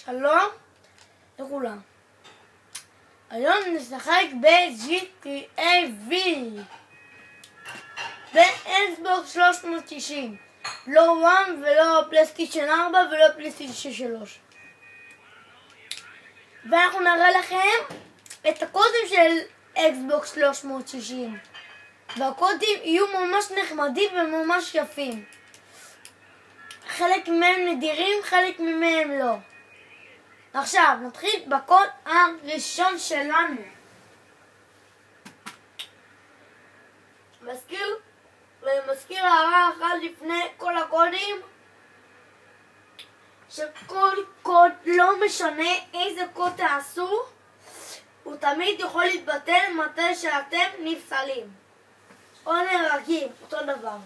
שלום לכולם. היום נשחק ב-GTA V באקסבוקס 360, לא 1 ולא פלייסטיישן 4 ולא פלייסטיישן 3. ואנחנו נראה לכם את הקודים של אקסבוקס 360, והקודים יהיו ממש נחמדים וממש יפים. חלק מהם נדירים, חלק מהם לא. עכשיו נתחיל בקוד הראשון שלנו. מזכיר הערה אחת לפני כל הקודים, שכל קוד, לא משנה איזה קוד תעשו, הוא תמיד יכול להתבטל מתי שאתם נפסלים או נהרגים, אותו דבר.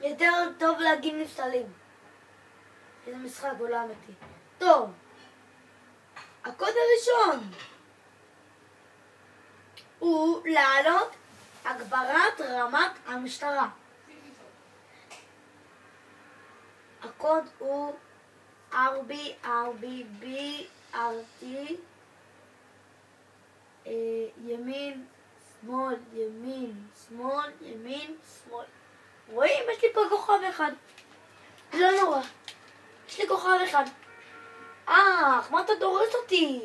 יותר טוב להגיד נפסלים. איזה משחק עולם אמיתי. טוב, הקוד הראשון הוא להעלות הגברת רמת המשטרה. הקוד הוא RB, ימין, שמאל, ימין, שמאל, ימין, שמאל. רואים? יש לי פה כוכב אחד. לא נורא. יש לי כוכב אחד. מה אתה דורס אותי?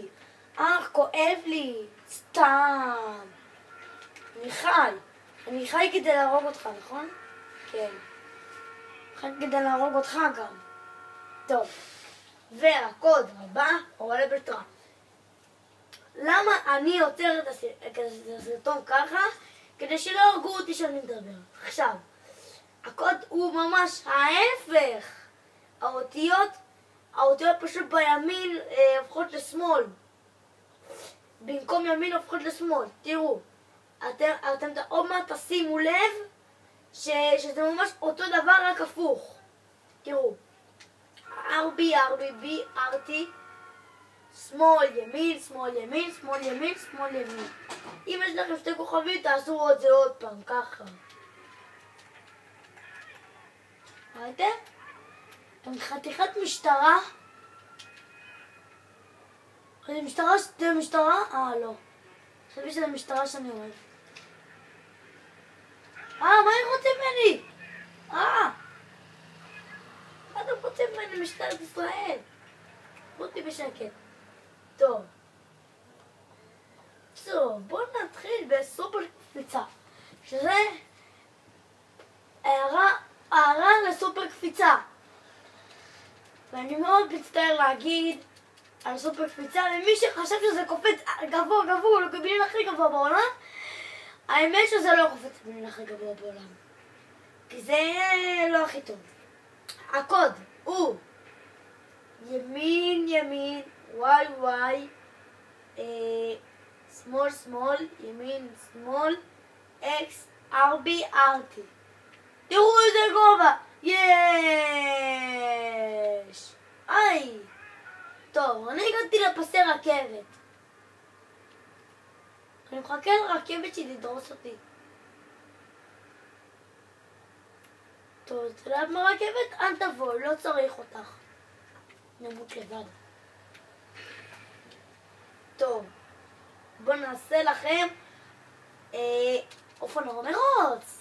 כואב לי. סתם. אני חי כדי להרוג אותך, נכון? כן. חי כדי להרוג אותך גם. טוב. והקוד הבא עולה בטרה. למה אני עוצר את הסרטון ככה? כדי שלא הרגו אותי שאני מדבר. עכשיו. הקוד הוא ממש ההפך. האותיות פשוט בימין הופכות לשמאל. במקום ימין הופכות לשמאל. תראו, אתם עוד מעט תשימו לב שזה ממש אותו דבר רק הפוך. תראו, RB, שמאל, ימין, שמאל, ימין, שמאל, ימין, שמאל, ימין. אם יש לכם שתי כוכבים תעשו את זה עוד פעם, ככה. ראיתם? אתם חתיכת משטרה. זה משטרה? לא. חשבתי שזה משטרה שאני אוהב. מה הם רוצים ממני? מה אתם רוצים ממני? משטרת ישראל. אותי בשקט. טוב, בואו נתחיל בסופר קפיצה, שזה הערה לסופר קפיצה. ואני מאוד מצטער להגיד על סופר קפיצה למי שחשב שזה קופץ גבוה, הוא בניין הכי גבוה בעולם. האמת שזה לא קופץ בניין הכי גבוה בעולם, כי זה לא הכי טוב. הקוד הוא ימין, וואי, שמאל, ימין, שמאל, אקס, RB. תראו איזה גובה! יש! טוב, אני הגעתי לפסי רכבת. אני מחכה לרכבת שתדרוס אותי. טוב, אתה יודע מה רכבת? אל תבוא, לא צריך אותך. נמות לבד. טוב, בואו נעשה לכם אופנוע מרוץ.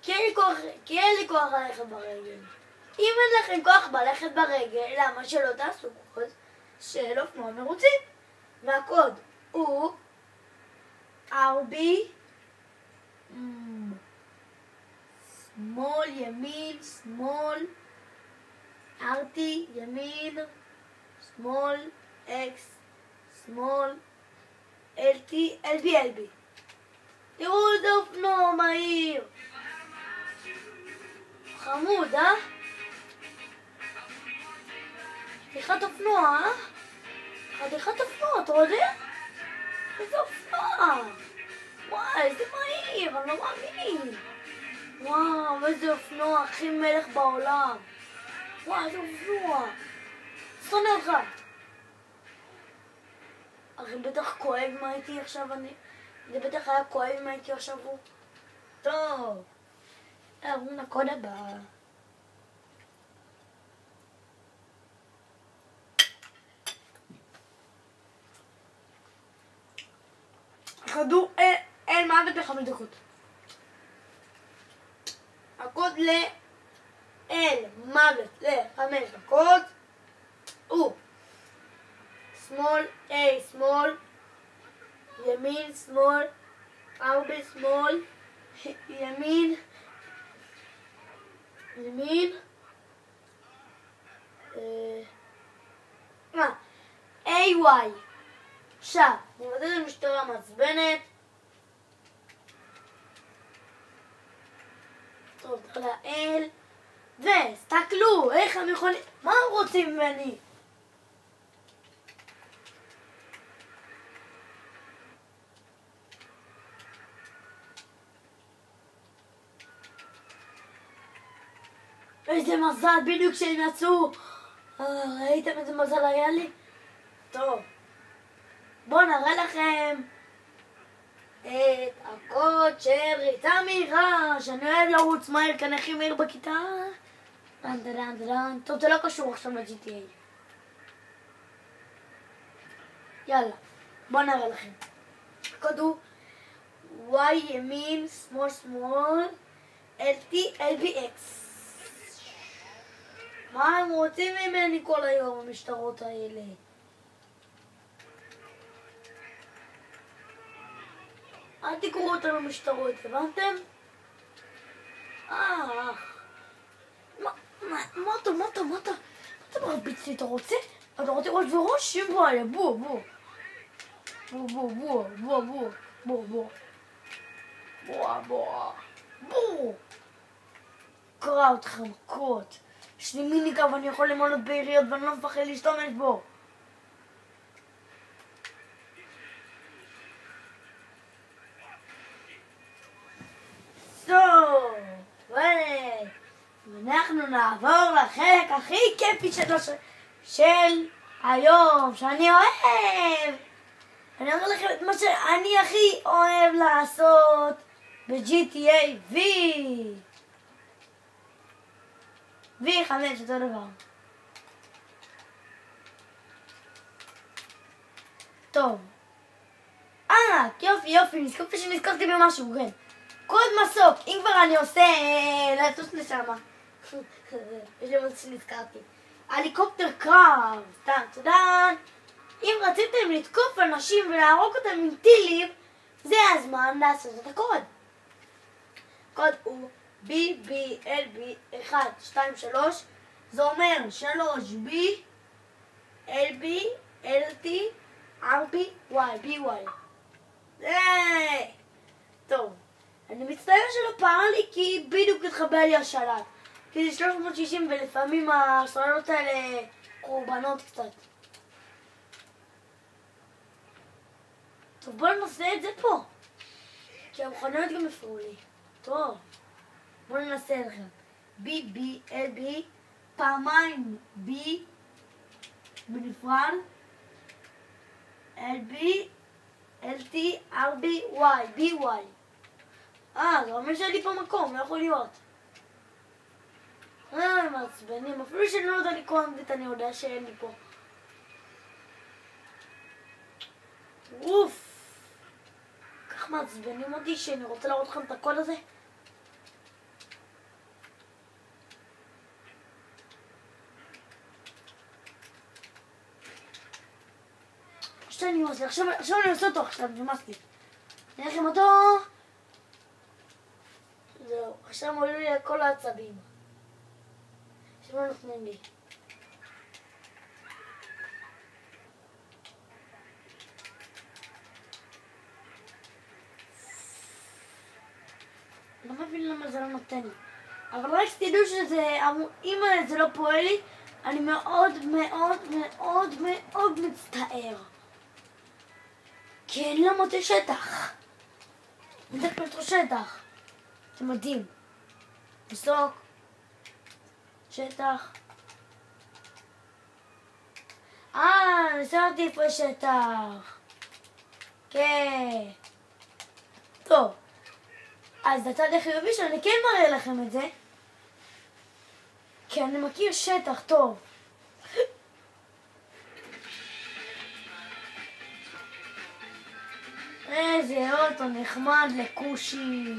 כי אין לי כוח ללכת ברגל. אם אין לכם כוח ללכת ברגל, למה שלא תעשו קוד של אופנוע מרוצים? והקוד הוא RB, שמאל, ימין, שמאל, RT, ימין, שמאל, X, שמאל, LT, LB. תראו איזה אופנוע מהיר. חמוד, חתיכת אופנוע, אתה יודע? איזה אופנוע. וואי, איזה מהיר, אני לא מאמין. וואו, איזה אופנוע, הכי מלך בעולם. וואי, איזה אופנוע. שונא אותך. הרי בטח כואב מה הייתי עכשיו זה בטח היה כואב מה הייתי עכשיו הוא. טוב. הקוד הבא. כדור אל מוות ב5 דקות. הקוד אל מוות ל5 דקות הוא שמאל, A שמאל, ימין שמאל, 4 שמאל, ימין, AY. עכשיו, נבטל את המשטרה מעצבנת. טוב, תחלה אל. וסתכלו, איך הם יכולים... מה הם רוצים ממני? איזה מזל, בדיוק כשהם יצאו. ראיתם איזה מזל היה לי? טוב. בואו נראה לכם את הקוד של ריצה מהירה, שאני אוהב לרוץ מהר כאן הכי מהיר בכיתה. טוב, זה לא קשור עכשיו ל-GTA. יאללה, בואו נראה לכם. הקוד הוא Y ימין, שמאל שמאל, LT, LBX. מה הם רוצים ממני כל היום, המשטרות האלה? אל תקראו אותם המשטרות, הבנתם? מה אתה מרביץ לי? אתה רוצה ראש וראש? בוא, בוא. בוא. קרא אותך מכות. יש לי מיניקה ואני יכול למולות בעיריות ואני לא מפחד להשתמש בו. טוב, ואנחנו נעבור לחלק הכי כיפי של היום, שאני אוהב. אני אומר לכם את מה שאני הכי אוהב לעשות ב-GTA V5, אותו דבר. טוב. יופי, נזכרתי במשהו, כן. קוד מסוק, אם כבר אני עושה... לטוס לשם. יש לי משהו שנזכרתי. הליקופטר קרב. טן. אם רציתם לתקוף אנשים ולהרוג אותם עם טילים, זה הזמן לעשות את הקוד. קוד הוא BBLB 1, 2, 3. זה אומר 3B, LB, LT, RB, BY. טוב. אני מצטער שלא פער לי כי בדיוק התחבא לי השלט. כי זה 360 ולפעמים הסוללות האלה קורבנות קצת. טוב, בואו ננסה את זה פה. כי המכוניות גם הפרו לי. טוב. בואו ננסה לכם. B, B, L, B, פעמיים B, בנפרד. L, B, L, T, R, B, Y, B, Y. זה אומר שהיה לי פה מקום, לא יכול להיות. מעצבנים, אפילו שאני לא יודע לקרוא אנגלית, אני יודע שאין לי פה. אוף! כך מעצבנים אותי שאני רוצה להראות לכם את הקוד הזה. עכשיו אני עושה אותו עכשיו, נמאס לי. נראה לכם אותו. זהו, עכשיו עולים לי על כל העצבים. עכשיו לא נותנים לי. לא מבין למה זה לא נותן לי. אבל רק שתדעו שזה, אם זה לא פועל לי, אני מאוד מצטער. כי אין לה מוטה שטח. מוטה מטרו שטח. זה מדהים. מסוק. שטח. נשארתי פה שטח. כן. טוב. אז לצד החיובי שאני כן מראה לכם את זה. כי אני מכיר שטח טוב. איזה אוטו נחמד לקושי.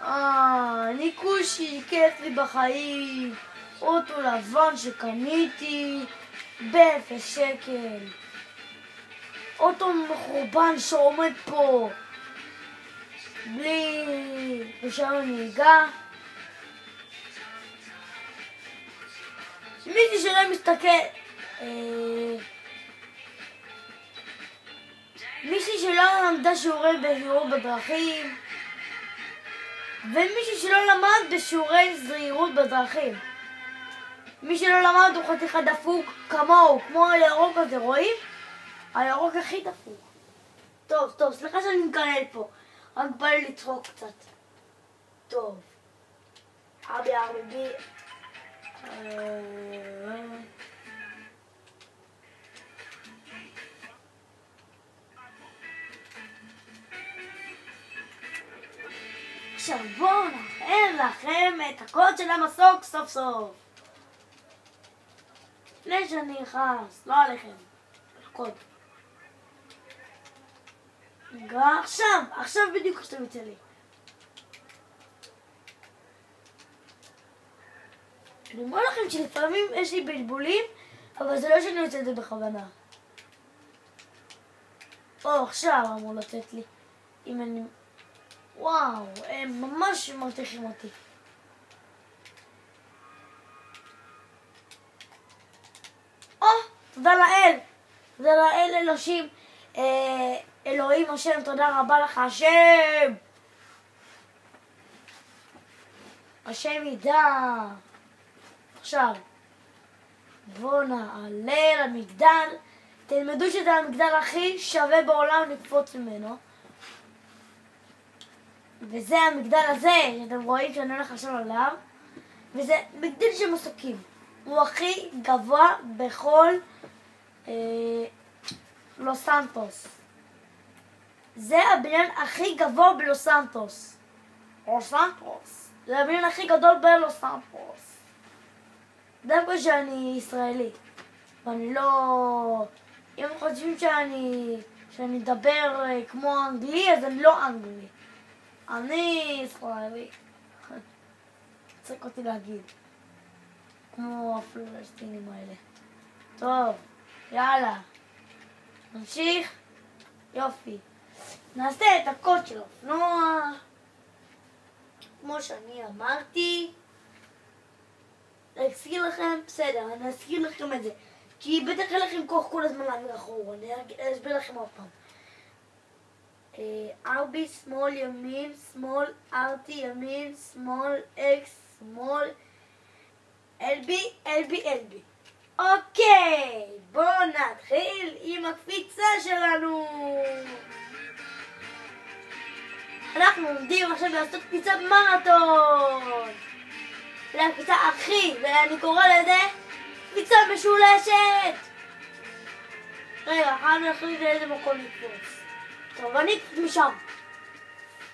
אני קושי, כיף לי בחיים. אוטו לבן שקניתי ב0 שקל. אוטו מחורבן שעומד פה בלי רישיון נהיגה. מישהי שלא מסתכל, מישהי שלא למדה שיעורי בזהירות בדרכים, ומישהי שלא למד בשיעורי זהירות בדרכים. מי שלא למד הוא חתיכה דפוק כמוהו, כמו הירוק הזה, רואים? הירוק הכי דפוק. טוב, סליחה שאני מקלל פה, רק בא לי לצחוק קצת. טוב, אבי בי. עכשיו בואו נראה לכם את הקוד של המסוק סוף סוף. לפני שאני נכנס, לא עליכם, הקוד. עכשיו בדיוק שאתם יוצא לי. אני אומר לכם שלפעמים יש לי בלבולים, אבל זה לא שאני יוצא את זה בכוונה. עכשיו אמור לתת לי. אם אני... וואו, הם ממש מרתיחים אותי. תודה לאל. תודה לאל אלושים. אלוהים השם, תודה רבה לך השם. השם ידע. עכשיו, בואו נעלה למגדל. תלמדו שזה המגדל הכי שווה בעולם לקפוץ ממנו. וזה המגדל הזה שאתם רואים שאני הולך עכשיו עליו. וזה מגדל של מסוקים. הוא הכי גבוה בכל לוס סנטוס. זה הבניין הכי גבוה בלוס סנטוס. זה הבניין הכי גדול בלוס סנטוס. דווקא שאני ישראלי. ואני לא... אם חושבים שאני אדבר כמו אנגלי, אז אני לא אנגלי. אני ישראלי. צריך אותי להגיד. כמו הפלסטינים האלה. טוב, יאללה. נמשיך. יופי. נעשה את הקוד של האופנוע. כמו שאני אמרתי. להזכיר לכם, בסדר, אני אזכיר לכם את זה. כי בטח אין לכם כוח כל הזמן להעביר אחורה. אני אסביר לכם עוד פעם. RB, שמאל, ימין, שמאל, RT, ימין, שמאל, X, שמאל, LB. אוקיי, בואו נתחיל עם הקפיצה שלנו. אנחנו עומדים עכשיו לעשות קפיצת מרתון. זה הקפיצה הכי, ואני קורא לזה קפיצה משולשת. רגע, אני נחליט לאיזה מקום לקפוץ. טוב, אני אקפוץ משם.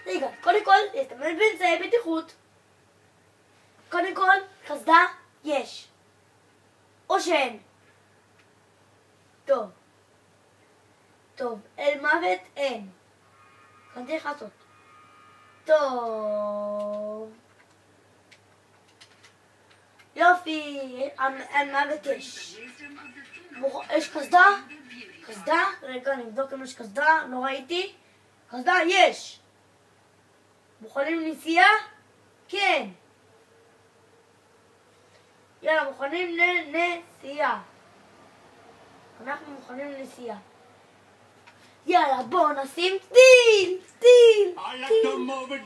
רגע, קודם כל, להסתמד באמצעי בטיחות. קודם כל, חסדה יש. או שאין. טוב, אל מוות אין. כאן צריך לעשות. טוב. יופי, אל מוות יש. יש חסדה? חסדה? רגע, נבדוק אם יש חסדה, לא ראיתי. חסדה יש. מוכנים לנסיעה? כן. יאללה, מוכנים לנסיעה. אנחנו מוכנים לנסיעה. יאללה, בואו נשים טיל. I like to move it.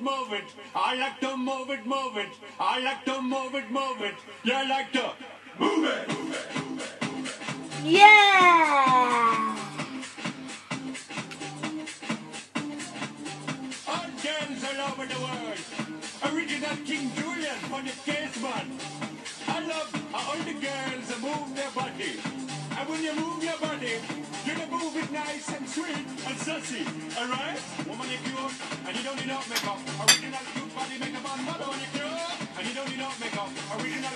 I like to move it. I like to move it. You like to move it. Yeah! All girls all over the world. Original King Julian for the case man. I love how all the girls move their body. And when you move your body, you move it nice and sweet and sassy. Alright? Woman, you cute and you don't need no makeup. Original cute body makeup on mother when you cute and you don't need no makeup. Original